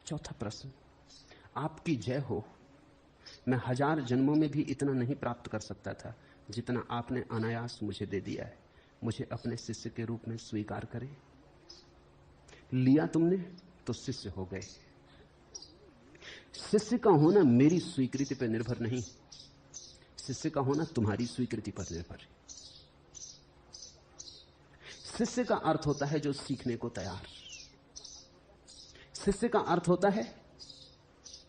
चौथा प्रश्न, आपकी जय हो। मैं 1000 जन्मों में भी इतना नहीं प्राप्त कर सकता था जितना आपने अनायास मुझे दे दिया है। मुझे अपने शिष्य के रूप में स्वीकार करें। लिया तुमने तो शिष्य हो गए। शिष्य का होना मेरी स्वीकृति पर निर्भर नहीं, शिष्य का होना तुम्हारी स्वीकृति पर निर्भर है। शिष्य का अर्थ होता है जो सीखने को तैयार। शिष्य का अर्थ होता है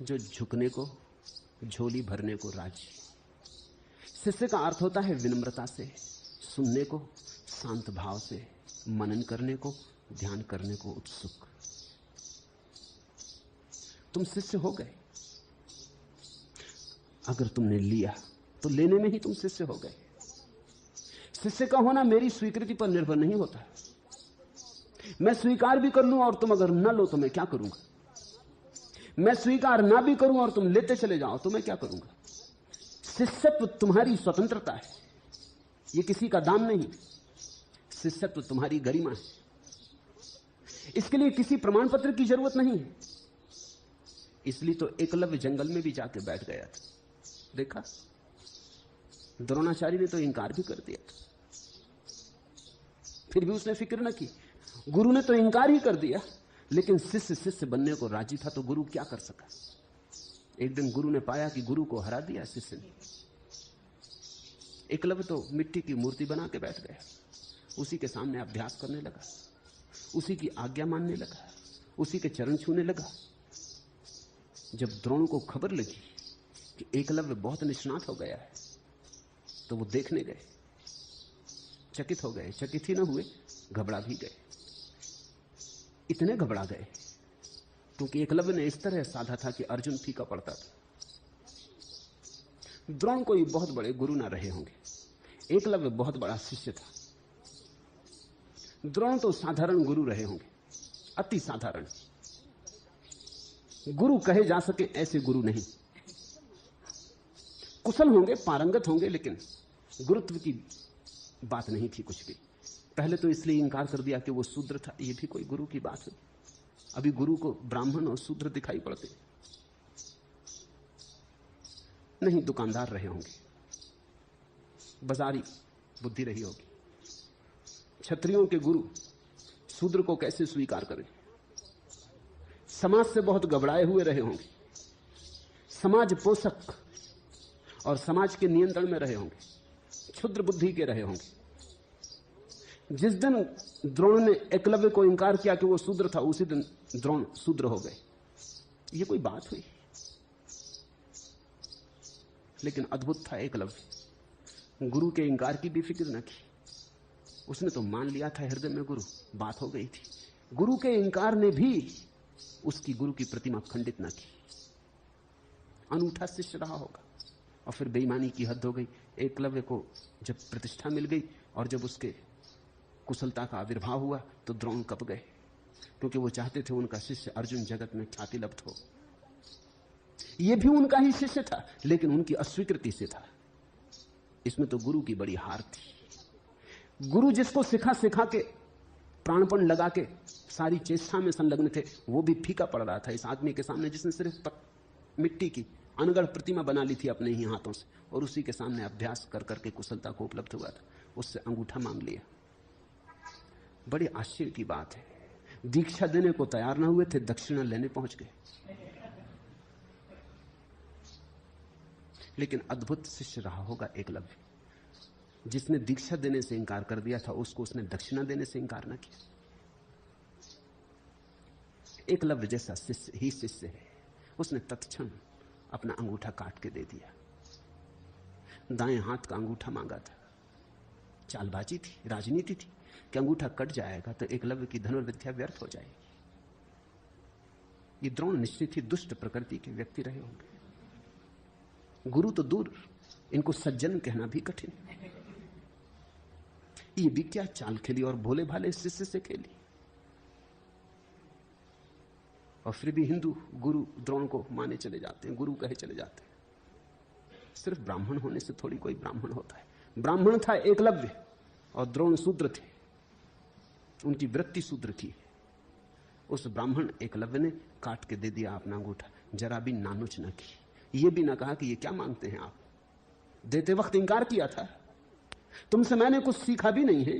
जो झुकने को, झोली भरने को राजी। शिष्य का अर्थ होता है विनम्रता से सुनने को, शांत भाव से मनन करने को, ध्यान करने को उत्सुक। तुम शिष्य हो गए। अगर तुमने लिया तो लेने में ही तुम शिष्य हो गए। शिष्य का होना मेरी स्वीकृति पर निर्भर नहीं होता। मैं स्वीकार भी कर लूं और तुम अगर न लो तो मैं क्या करूंगा? मैं स्वीकार ना भी करूं और तुम लेते चले जाओ तो मैं क्या करूंगा? शिष्यत्व तुम्हारी स्वतंत्रता है, यह किसी का दान नहीं। शिष्यत्व तुम्हारी गरिमा है। इसके लिए किसी प्रमाण पत्र की जरूरत नहीं है। इसलिए तो एकलव्य जंगल में भी जाके बैठ गया था। देखा, द्रोणाचार्य ने तो इंकार भी कर दिया था, फिर भी उसने फिक्र न की। गुरु ने तो इंकार ही कर दिया, लेकिन शिष्य शिष्य बनने को राजी था, तो गुरु क्या कर सका? एक दिन गुरु ने पाया कि गुरु को हरा दिया शिष्य ने। एकलव्य तो मिट्टी की मूर्ति बना के बैठ गया, उसी के सामने अभ्यास करने लगा, उसी की आज्ञा मानने लगा, उसी के चरण छूने लगा। जब द्रोण को खबर लगी कि एकलव्य बहुत निष्णात हो गया है, तो वो देखने गए। चकित हो गए, चकित ही न हुए, घबरा भी गए। इतने घबरा गए क्योंकि एकलव्य ने इस तरह साधा था कि अर्जुन फीका पड़ता था। द्रोण कोई बहुत बड़े गुरु ना रहे होंगे, एकलव्य बहुत बड़ा शिष्य था। द्रोण तो साधारण गुरु रहे होंगे, अति साधारण। गुरु कहे जा सके ऐसे गुरु नहीं। कुशल होंगे, पारंगत होंगे, लेकिन गुरुत्व की बात नहीं थी कुछ भी। पहले तो इसलिए इंकार कर दिया कि वो शूद्र था। ये भी कोई गुरु की बात है? अभी गुरु को ब्राह्मण और शूद्र दिखाई पड़ते नहीं। दुकानदार रहे होंगे, बाजारी बुद्धि रही होगी। क्षत्रियों के गुरु शूद्र को कैसे स्वीकार करें? समाज से बहुत घबराए हुए रहे होंगे, समाज पोषक और समाज के नियंत्रण में रहे होंगे, क्षुद्र बुद्धि के रहे होंगे। जिस दिन द्रोण ने एकलव्य को इंकार किया कि वो शूद्र था, उसी दिन द्रोण शूद्र हो गए। ये कोई बात हुई? लेकिन अद्भुत था एकलव्य, गुरु के इंकार की भी फिक्र न की। उसने तो मान लिया था हृदय में, गुरु बात हो गई थी। गुरु के इंकार ने भी उसकी गुरु की प्रतिमा खंडित न की। अनूठा शिष्य रहा होगा। और फिर बेईमानी की हद हो गई। एकलव्य को जब प्रतिष्ठा मिल गई और जब उसके कुशलता का आविर्भाव हुआ, तो द्रोण कब गए, क्योंकि वो चाहते थे उनका शिष्य अर्जुन जगत में ख्याति लब्ध हो। यह भी उनका ही शिष्य था, लेकिन उनकी अस्वीकृति से था। इसमें तो गुरु की बड़ी हार थी। गुरु जिसको सिखा सिखा के, प्राणपण लगा के सारी चेष्टा में संलग्न थे, वो भी फीका पड़ रहा था इस आदमी के सामने जिसने सिर्फ मिट्टी की अनगढ़ प्रतिमा बना ली थी अपने ही हाथों से, और उसी के सामने अभ्यास कर करके कुशलता को उपलब्ध हुआ था। उससे अंगूठा मांग लिया। बड़े आश्चर्य की बात है, दीक्षा देने को तैयार ना हुए थे, दक्षिणा लेने पहुंच गए। लेकिन अद्भुत शिष्य रहा होगा एकलव्य। जिसने दीक्षा देने से इंकार कर दिया था, उसको उसने दक्षिणा देने से इंकार ना किया। एकलव्य जैसा शिष्य ही शिष्य है। उसने तत्क्षण अपना अंगूठा काट के दे दिया। दाएं हाथ का अंगूठा मांगा था। चालबाजी थी, राजनीति थी कि अंगूठा कट जाएगा तो एकलव्य की धनुर्विद्या व्यर्थ हो जाएगी। ये द्रोण निश्चित ही दुष्ट प्रकृति के व्यक्ति रहे होंगे। गुरु तो दूर, इनको सज्जन कहना भी कठिन। ये भी क्या चाल खेली और भोले भाले शिष्य से खेली। और फिर भी हिंदू गुरु द्रोण को माने चले जाते हैं, गुरु कहे चले जाते हैं। सिर्फ ब्राह्मण होने से थोड़ी कोई ब्राह्मण होता है। ब्राह्मण था एकलव्य और द्रोण शूद्र थे। उनकी वृत्ति शूद्र की। उस ब्राह्मण एकलव्य ने काट के दे दिया अपना अंगूठा, जरा भी नानुच न की, ये भी ना कहा कि ये क्या मांगते हैं आप। देते वक्त इंकार किया था, तुमसे मैंने कुछ सीखा भी नहीं है।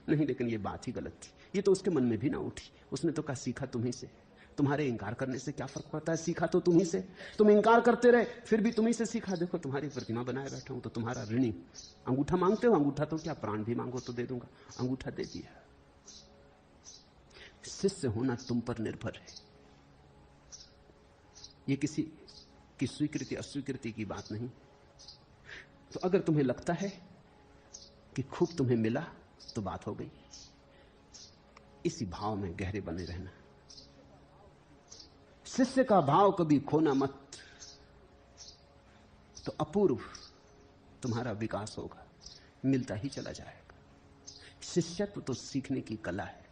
नहीं, लेकिन ये बात ही गलत थी, ये तो उसके मन में भी ना उठी। उसने तो कहा सीखा तुम्ही से, तुम्हारे इंकार करने से क्या फर्क पड़ता है, सीखा तो तुम्ही से। तुम इंकार करते रहे, फिर भी तुम्ही से सीखा। देखो तुम्हारी प्रतिमा बनाए बैठा हूं तो तुम्हारा ऋणी। अंगूठा मांगते हो, अंगूठा तो क्या, प्राण भी मांगो तो दे दूंगा। अंगूठा दे दिया। शिष्य होना तुम पर निर्भर है। ये किसी की स्वीकृति अस्वीकृति की बात नहीं। तो अगर तुम्हें लगता है कि खूब तुम्हें मिला तो बात हो गई। इसी भाव में गहरे बने रहना। शिष्य का भाव कभी खोना मत, तो अपूर्व तुम्हारा विकास होगा, मिलता ही चला जाएगा। शिष्यत्व तो सीखने की कला है।